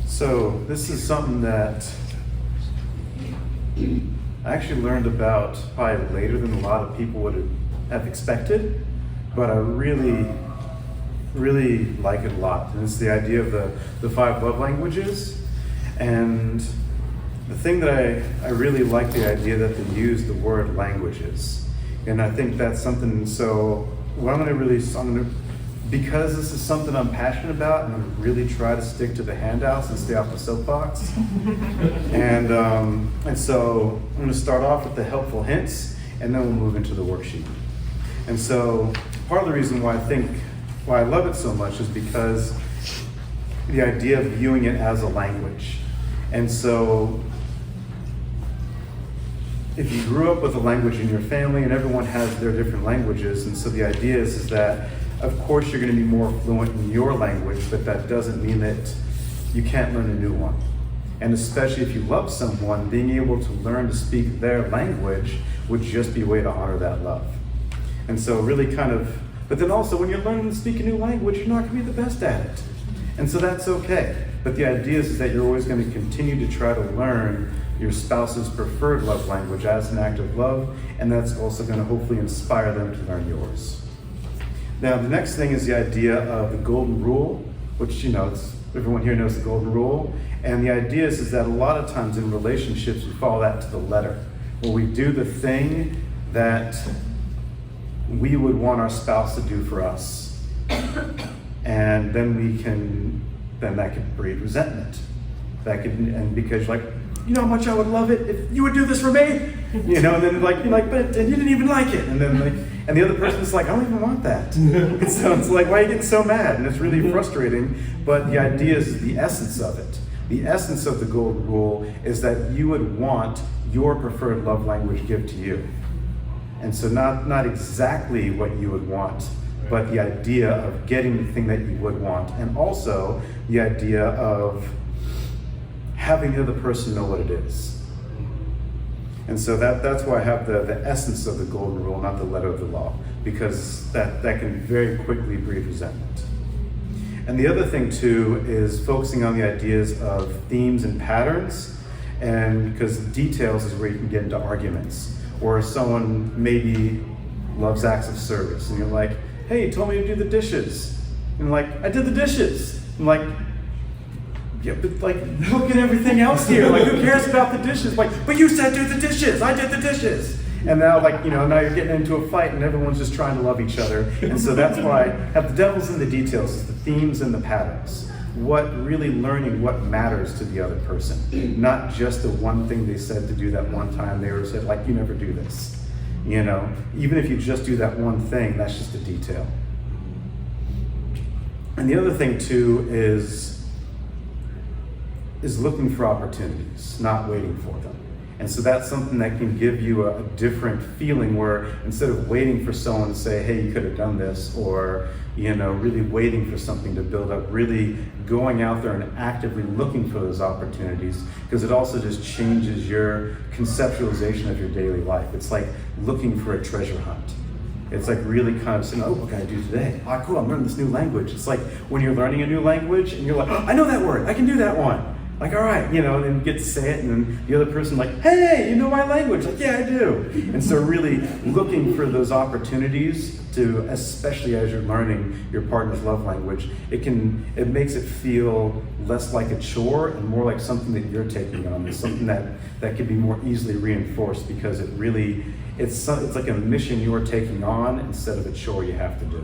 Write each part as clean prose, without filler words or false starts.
So this is something that I actually learned about probably later than a lot of people would have expected, but I really like it a lot. And it's the idea of the 5 love languages. And the thing that I really like the idea that they use the word languages. And I think that's something, so what I'm gonna, because this is something I'm passionate about, and I'm really try to stick to the handouts and stay off the soapbox. and so I'm gonna start off with the helpful hints, and then we'll move into the worksheet. And so part of the reason why I love it so much is because the idea of viewing it as a language. And so if you grew up with a language in your family, and everyone has their different languages, and so the idea is that of course you're going to be more fluent in your language, but that doesn't mean that you can't learn a new one. And especially if you love someone, being able to learn to speak their language would just be a way to honor that love. And so really but then also when you're learning to speak a new language, you're not going to be the best at it. And so that's okay. But the idea is that you're always going to continue to try to learn your spouse's preferred love language as an act of love, and that's also going to hopefully inspire them to learn yours. Now, the next thing is the idea of the golden rule, which, everyone here knows the golden rule. And the idea is that a lot of times in relationships, we follow that to the letter, where we do the thing that we would want our spouse to do for us. And then that could breed resentment. And because you're like, you know how much I would love it if you would do this for me? And then you're like, but you didn't even like it. And then and the other person's like, I don't even want that. And so it's like, why are you getting so mad? And it's really frustrating. But the idea is the essence of it. The essence of the golden rule is that you would want your preferred love language give to you. And so not exactly what you would want, but the idea of getting the thing that you would want. And also the idea of having the other person know what it is. And so that's why I have the essence of the golden rule, not the letter of the law, because that can very quickly breed resentment. And the other thing too is focusing on the ideas of themes and patterns, and because details is where you can get into arguments, or someone maybe loves acts of service, and you're like, hey, you told me to do the dishes. And like, I did the dishes. I'm like, yeah, but look at everything else here. Who cares about the dishes? But you said do the dishes. I did the dishes. And now, now you're getting into a fight, and everyone's just trying to love each other. And so that's why I have the devil's in the details, is the themes and the patterns. Learning what matters to the other person, not just the one thing they said to do that one time. They were said, you never do this. Even if you just do that one thing, that's just a detail. And the other thing too is looking for opportunities, not waiting for them. And so that's something that can give you a different feeling, where instead of waiting for someone to say, hey, you could have done this, or really waiting for something to build up, really going out there and actively looking for those opportunities, because it also just changes your conceptualization of your daily life. It's like looking for a treasure hunt. It's like really kind of saying, oh, what can I do today? Oh, cool, I'm learning this new language. It's like when you're learning a new language and you're like, oh, I know that word, I can do that one. All right, and then you get to say it, and then the other person hey, you know my language? Yeah, I do. And so really looking for those opportunities to, especially as you're learning your partner's love language, it makes it feel less like a chore and more like something that you're taking on. It's something that can be more easily reinforced, because it's like a mission you're taking on instead of a chore you have to do.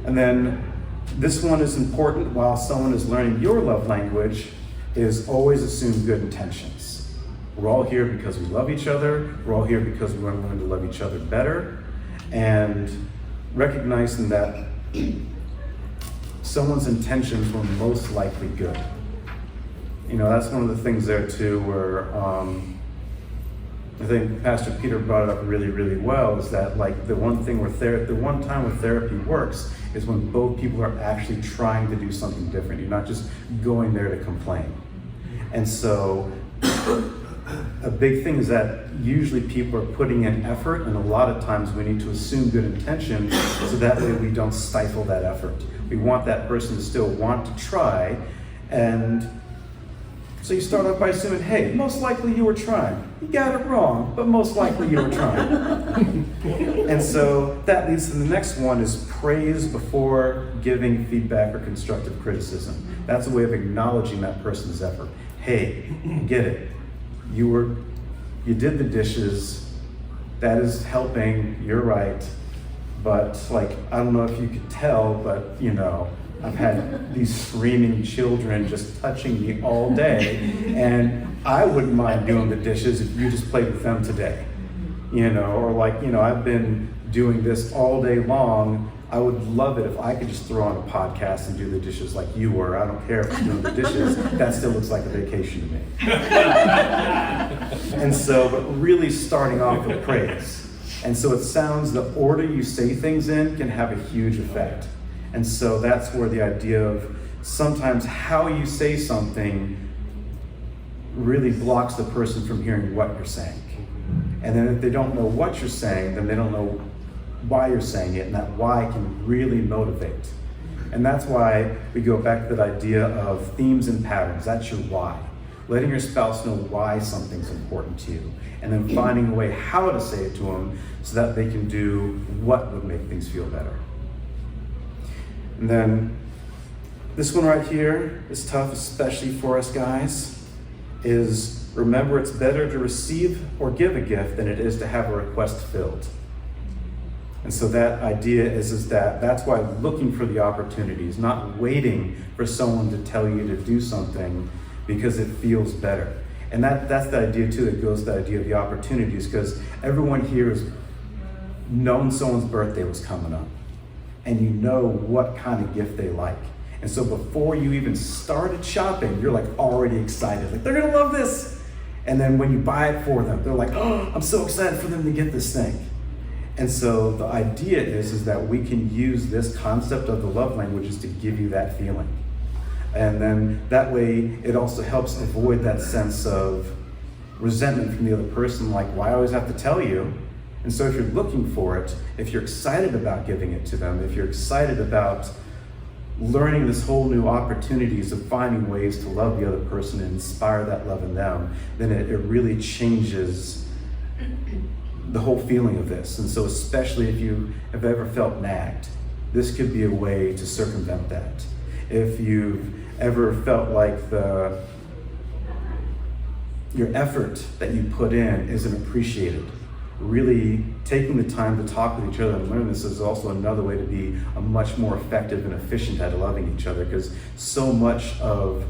And then this one is important while someone is learning your love language, is always assume good intentions. We're all here because we love each other. We're all here because we want to learn to love each other better. And recognizing that someone's intentions were most likely good. That's one of the things there too, where I think Pastor Peter brought it up really, really well, is that the one time where therapy works is when both people are actually trying to do something different. You're not just going there to complain. And so a big thing is that usually people are putting in effort, and a lot of times we need to assume good intention so that way we don't stifle that effort. We want that person to still want to try, and so you start off by assuming, hey, most likely you were trying. You got it wrong, but most likely you were trying. And so that leads to the next one is praise before giving feedback or constructive criticism. That's a way of acknowledging that person's effort. Hey, get it. You did the dishes. That is helping, you're right. But I don't know if you could tell, but I've had these screaming children just touching me all day, and I wouldn't mind doing the dishes if you just played with them today. I've been doing this all day long. I would love it if I could just throw on a podcast and do the dishes like you were. I don't care if you're doing the dishes, that still looks like a vacation to me. And so, but really starting off with praise. And so it sounds, the order you say things in can have a huge effect. And so that's where the idea of sometimes how you say something really blocks the person from hearing what you're saying. And then if they don't know what you're saying, then they don't know why you're saying it, and that why can really motivate. And that's why we go back to that idea of themes and patterns. That's your why. Letting your spouse know why something's important to you, and then finding a way how to say it to them so that they can do what would make things feel better. And then this one right here is tough, especially for us guys, is remember it's better to receive or give a gift than it is to have a request filled. And so that idea is that's why looking for the opportunities, not waiting for someone to tell you to do something because it feels better. And that's the idea too, that goes to the idea of the opportunities, because everyone here has known someone's birthday was coming up, and you know what kind of gift they like. And so before you even started shopping, you're already excited, they're gonna love this. And then when you buy it for them, they're like, oh, I'm so excited for them to get this thing. And so the idea is that we can use this concept of the love languages to give you that feeling. And then that way it also helps avoid that sense of resentment from the other person, why I always have to tell you. And so if you're looking for it, if you're excited about giving it to them, if you're excited about learning this whole new opportunities of finding ways to love the other person and inspire that love in them, then it really changes the whole feeling of this. And so especially if you have ever felt nagged, this could be a way to circumvent that. If you've ever felt like your effort that you put in isn't appreciated, really taking the time to talk with each other and learn this is also another way to be a much more effective and efficient at loving each other, because so much of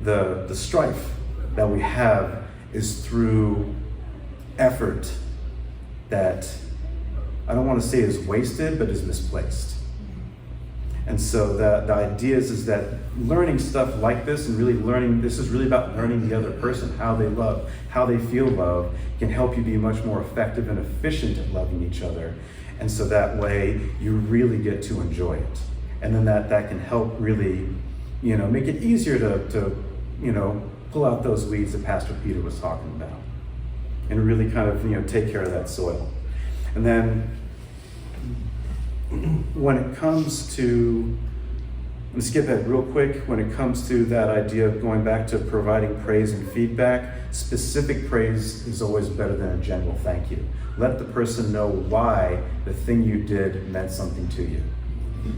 the strife that we have is through effort that I don't want to say is wasted, but is misplaced. And so the idea is that learning stuff like this and really learning, this is really about learning the other person, how they love, how they feel love, can help you be much more effective and efficient at loving each other. And so that way you really get to enjoy it. And then that can help really, make it easier to pull out those weeds that Pastor Peter was talking about and really kind of, take care of that soil. And then when it comes to, I'm going to skip ahead real quick, when it comes to that idea of going back to providing praise and feedback, specific praise is always better than a general thank you. Let the person know why the thing you did meant something to you.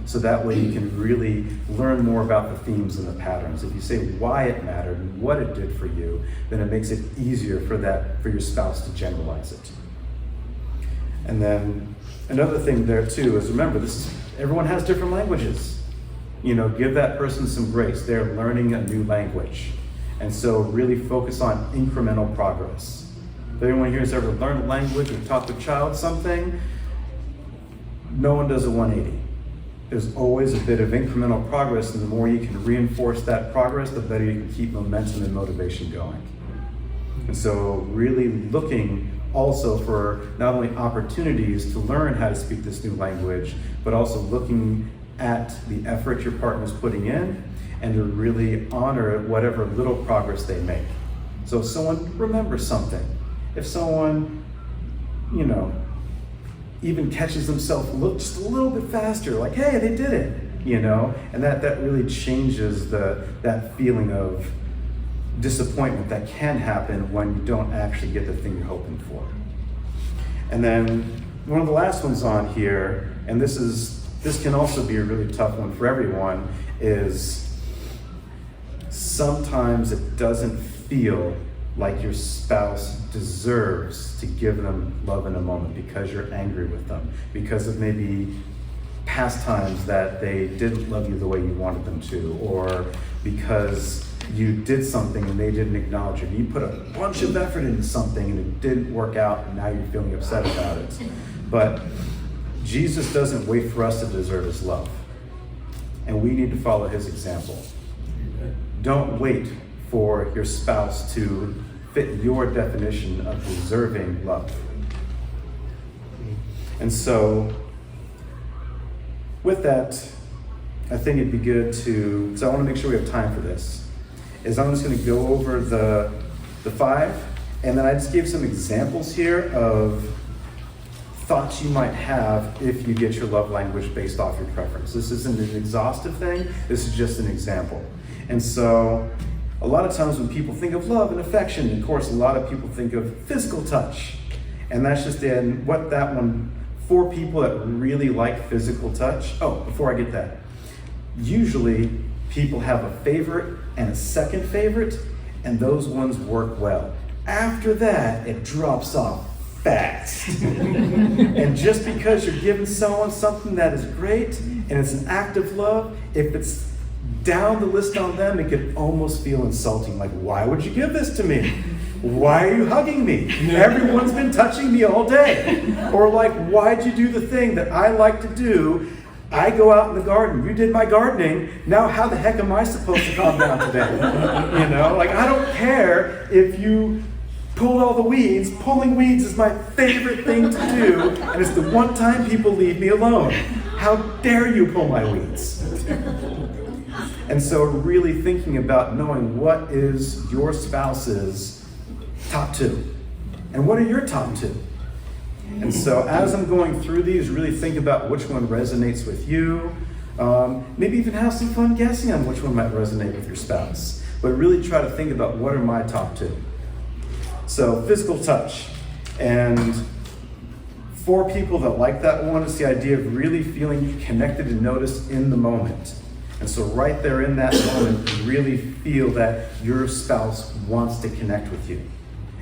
So that way you can really learn more about the themes and the patterns. If you say why it mattered and what it did for you, then it makes it easier for your spouse to generalize it. And then another thing there too is, remember, everyone has different languages. Give that person some grace. They're learning a new language. And so really focus on incremental progress. If anyone here has ever learned a language or taught their child something, no one does a 180. There's always a bit of incremental progress, and the more you can reinforce that progress, the better you can keep momentum and motivation going. And so really looking also for not only opportunities to learn how to speak this new language, but also looking at the effort your partner's putting in and to really honor whatever little progress they make. So if someone remembers something, if someone, even catches themselves just a little bit faster, like, hey, they did it, and that really changes that feeling of disappointment that can happen when you don't actually get the thing you're hoping for. And then one of the last ones on here, and this can also be a really tough one for everyone, is sometimes it doesn't feel like your spouse deserves to give them love in a moment because you're angry with them, because of maybe past times that they didn't love you the way you wanted them to, or because you did something and they didn't acknowledge it. You put a bunch of effort into something and it didn't work out, and now you're feeling upset about it. But Jesus doesn't wait for us to deserve his love, and we need to follow his example. Don't wait for your spouse to fit your definition of deserving love. And so, with that, I think it'd be good because I want to make sure we have time for this, is I'm just going to go over the 5, and then I just gave some examples here of thoughts you might have if you get your love language based off your preference. This isn't an exhaustive thing, this is just an example. And so, a lot of times when people think of love and affection, of course, a lot of people think of physical touch. And that's just what that one, for people that really like physical touch. Oh, before I get that, usually people have a favorite and a second favorite, and those ones work well. After that, it drops off fast. And just because you're giving someone something that is great, and it's an act of love, if it's down the list on them, it could almost feel insulting. Like, why would you give this to me? Why are you hugging me? Everyone's been touching me all day. Or like, why'd you do the thing that I like to do? I go out in the garden. You did my gardening. Now how the heck am I supposed to calm down today? I don't care if you pulled all the weeds. Pulling weeds is my favorite thing to do, and it's the one time people leave me alone. How dare you pull my weeds? And so really thinking about knowing what is your spouse's top 2, and what are your top 2. And so as I'm going through these, really think about which one resonates with you. Maybe even have some fun guessing on which one might resonate with your spouse. But really try to think about what are my top 2. So physical touch. And for people that like that one, it's the idea of really feeling connected and noticed in the moment. And so right there in that moment, you really feel that your spouse wants to connect with you.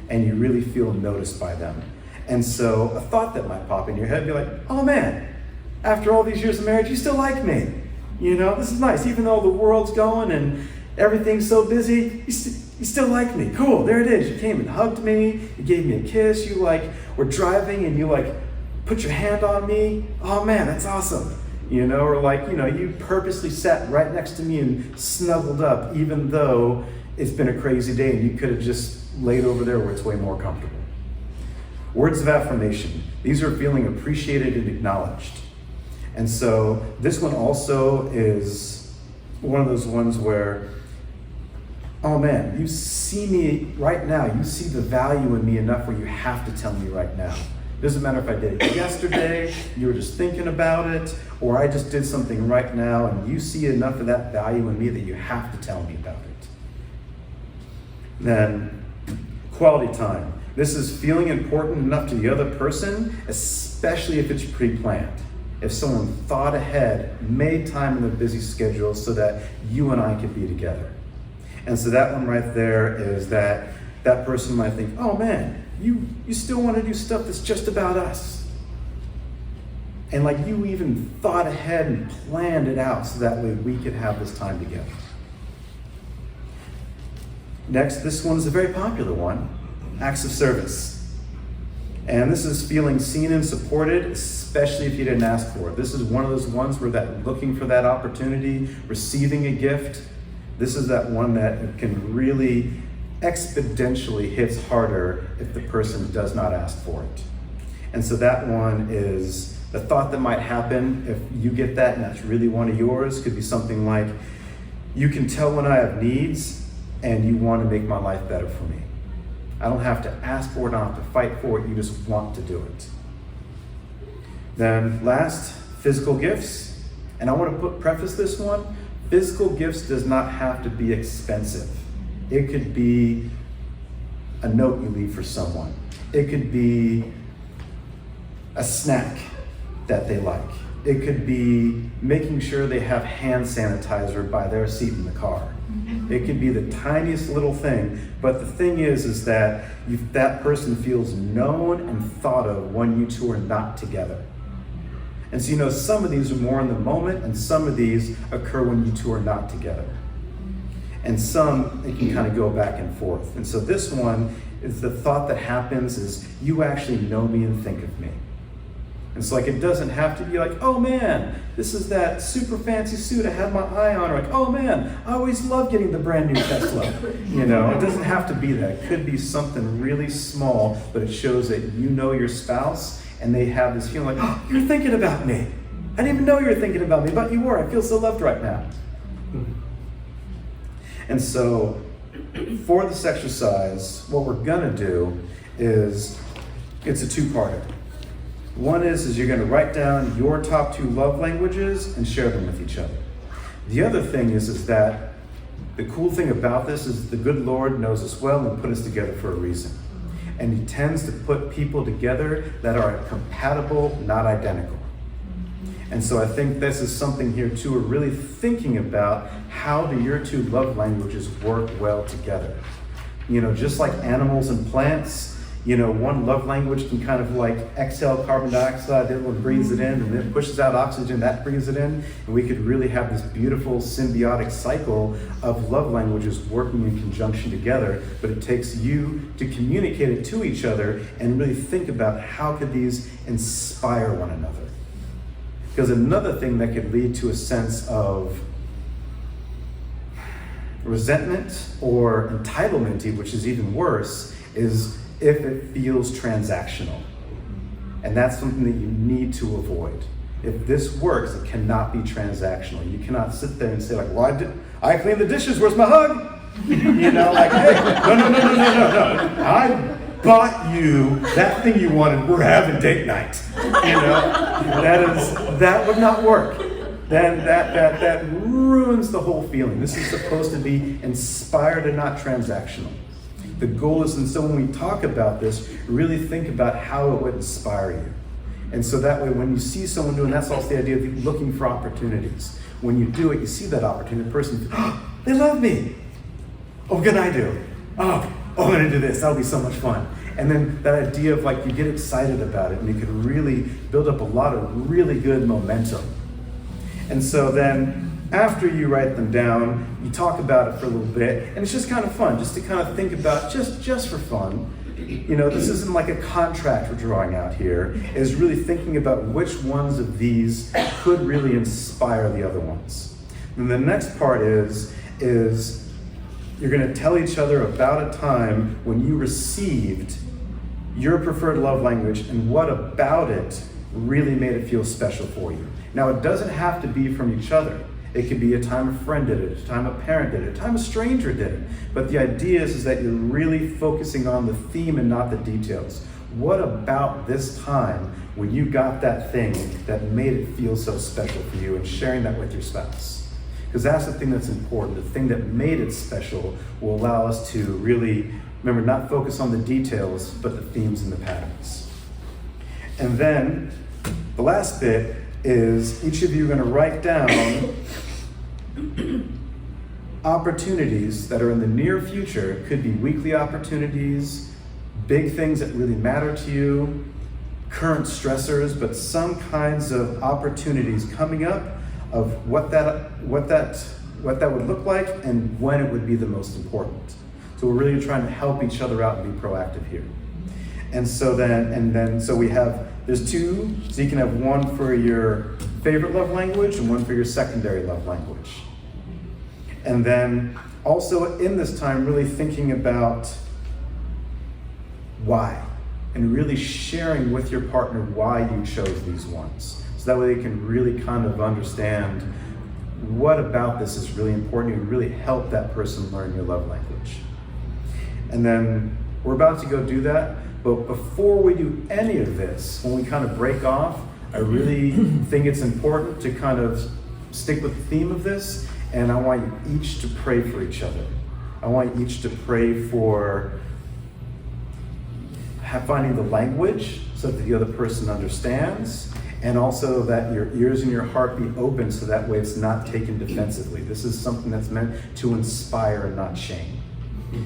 And you really feel noticed by them. And so a thought that might pop in your head, be like, oh man, after all these years of marriage, you still like me. This is nice. Even though the world's going and everything's so busy, you still like me. Cool, there it is. You came and hugged me. You gave me a kiss. You were driving and you put your hand on me. Oh man, that's awesome. Or you purposely sat right next to me and snuggled up, even though it's been a crazy day and you could have just laid over there where it's way more comfortable. Words of affirmation. These are feeling appreciated and acknowledged. And so this one also is one of those ones where, oh man, you see me right now. You see the value in me enough where you have to tell me right now. Doesn't matter if I did it yesterday, you were just thinking about it, or I just did something right now and you see enough of that value in me that you have to tell me about it. Then, quality time. This is feeling important enough to the other person, especially if it's pre-planned. If someone thought ahead, made time in their busy schedule so that you and I could be together. And so that one right there is that person might think, oh man, you still want to do stuff that's just about us. And you even thought ahead and planned it out so that way we could have this time together. Next, this one is a very popular one, acts of service. And this is feeling seen and supported, especially if you didn't ask for it. This is one of those ones where looking for that opportunity, receiving a gift, this is that one that can really exponentially hits harder if the person does not ask for it. And so that one is the thought that might happen if you get that and that's really one of yours. Could be something like, you can tell when I have needs and you want to make my life better for me. I don't have to ask for it, I don't have to fight for it, you just want to do it. Then last, physical gifts. And I want to preface this one, physical gifts does not have to be expensive. It could be a note you leave for someone. It could be a snack that they like. It could be making sure they have hand sanitizer by their seat in the car. It could be the tiniest little thing, but the thing is that that person feels known and thought of when you two are not together. And so some of these are more in the moment, and some of these occur when you two are not together. And some, it can kind of go back and forth. And so this one is the thought that happens is you actually know me and think of me. And so it doesn't have to be like, oh man, this is that super fancy suit I had my eye on, or like, oh man, I always love getting the brand new Tesla. It doesn't have to be that. It could be something really small, but it shows that you know your spouse and they have this feeling like, oh, you're thinking about me. I didn't even know you were thinking about me, but you were. I feel so loved right now. And so for this exercise, what we're gonna do is, it's a two-parter. One is you're gonna write down your top 2 love languages and share them with each other. The other thing is that the cool thing about this is the good Lord knows us well and put us together for a reason. And he tends to put people together that are compatible, not identical. And so I think this is something here too, we're really thinking about how do your 2 love languages work well together. Just like animals and plants, one love language can kind of exhale carbon dioxide, the other one breathes it in, and then pushes out oxygen, that breathes it in. And we could really have this beautiful symbiotic cycle of love languages working in conjunction together, but it takes you to communicate it to each other and really think about how could these inspire one another. Because another thing that could lead to a sense of resentment or entitlement, which is even worse, is if it feels transactional. And that's something that you need to avoid. If this works, it cannot be transactional. You cannot sit there and say well, I cleaned the dishes, where's my hug? Hey, no. I bought you that thing you wanted, we're having date night. That would not work. Then that ruins the whole feeling. This is supposed to be inspired and not transactional. The goal is, and so when we talk about this, really think about how it would inspire you. And so that way, when you see someone doing, that's also the idea of looking for opportunities. When you do it, you see that opportunity, the person, they love me. Oh, what can I do? Oh, I'm gonna do this, that'll be so much fun. And then that idea of you get excited about it, and you can really build up a lot of really good momentum. And so then, after you write them down, you talk about it for a little bit, and it's just kind of fun, just to kind of think about, just for fun. This isn't like a contract we're drawing out here, is really thinking about which ones of these could really inspire the other ones. And the next part is you're gonna tell each other about a time when you received your preferred love language and what about it really made it feel special for you. Now, it doesn't have to be from each other. It could be a time a friend did it, a time a parent did it, a time a stranger did it. But the idea is that you're really focusing on the theme and not the details. What about this time when you got that thing that made it feel so special for you, and sharing that with your spouse? Because that's the thing that's important. The thing that made it special will allow us to really, remember, not focus on the details, but the themes and the patterns. And then the last bit is each of you are going to write down opportunities that are in the near future. It could be weekly opportunities, big things that really matter to you, current stressors, but some kinds of opportunities coming up of what that would look like and when it would be the most important. So we're really trying to help each other out and be proactive here. And so so we have, there's 2, so you can have one for your favorite love language and one for your secondary love language. And then also in this time, really thinking about why, and really sharing with your partner why you chose these ones. So that way they can really kind of understand what about this is really important and really help that person learn your love language. And then We're about to go do that, but before we do any of this, when we kind of break off, I really think it's important to kind of stick with the theme of this, and I want you each to pray for each other. I want you each to pray for finding the language so that the other person understands, and also that your ears and your heart be open so that way it's not taken defensively. This is something that's meant to inspire and not shame.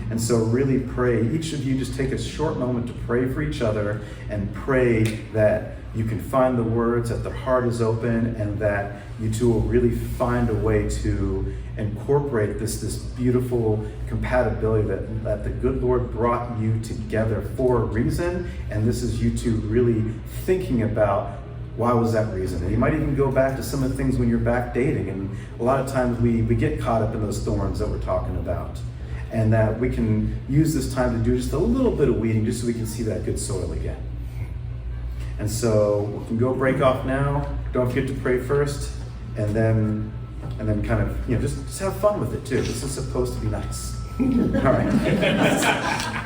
And so really pray, each of you just take a short moment to pray for each other and pray that you can find the words, that the heart is open, and that you two will really find a way to incorporate this beautiful compatibility that the good Lord brought you together for a reason. And this is you two really thinking about, why was that reason? And you might even go back to some of the things when you're back dating. And a lot of times we get caught up in those thorns that we're talking about. And that we can use this time to do just a little bit of weeding just so we can see that good soil again. And so we can go break off now. Don't forget to pray first, and then kind of, just have fun with it too. This is supposed to be nice. All right.